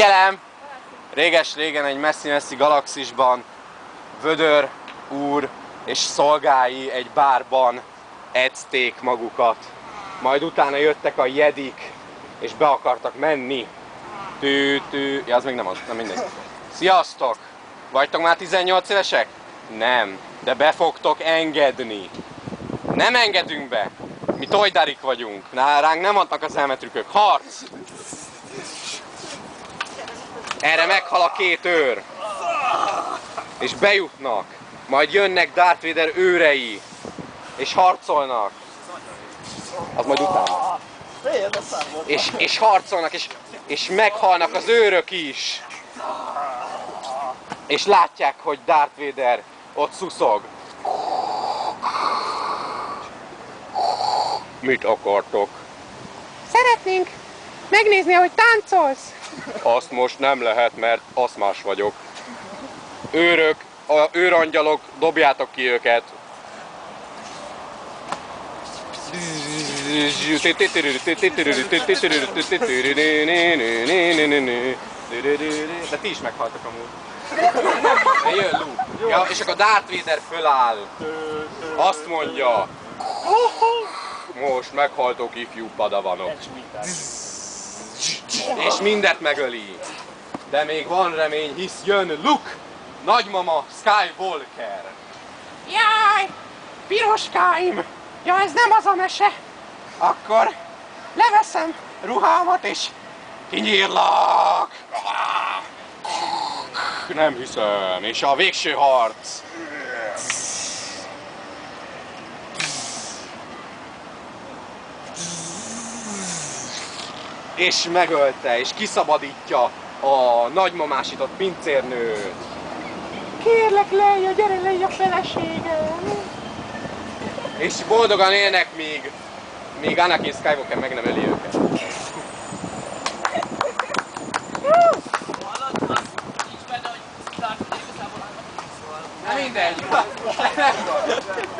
Figyelem! Réges-régen egy messzi-messzi galaxisban Vödör úr és szolgái egy bárban edzték magukat. Majd utána jöttek a jedik, és be akartak menni. Ja, az még nem az, nem mindegy. Sziasztok! Vagytok már 18 évesek? Nem, de be fogtok engedni. Nem engedünk be! Mi tojdarik vagyunk. Ránk nem adnak az elmetrükök. Harc! Erre meghal a két őr. És bejutnak. Majd jönnek Darth Vader őrei. És harcolnak. Az majd utána. És harcolnak, és meghalnak az őrök is. És látják, hogy Darth Vader ott szuszog. Mit akartok? Szeretnénk megnézni, ahogy táncolsz. Azt most nem lehet, mert aszmás vagyok. Őrök, őrangyalok, dobjátok ki őket. De ti is meghaltak amúgy. De jön Luke. Ja, és akkor Darth Vader föláll. Azt mondja. Most meghaltok, ifjú padavanok. És mindet megöli. De még van remény, hisz jön Luke, nagymama Skywalker. Jaj, piroskáim! Ja, ez nem az a mese. Akkor Leveszem ruhámat és kinyírlak! Nem hiszem. És a végső harc. És megölte, és kiszabadítja a nagymamásított pincérnőt. kérlek Leia, gyere Leia feleségem. És boldogan élnek, míg Anakin Skywalker meg nem öli őket. Na mindegy!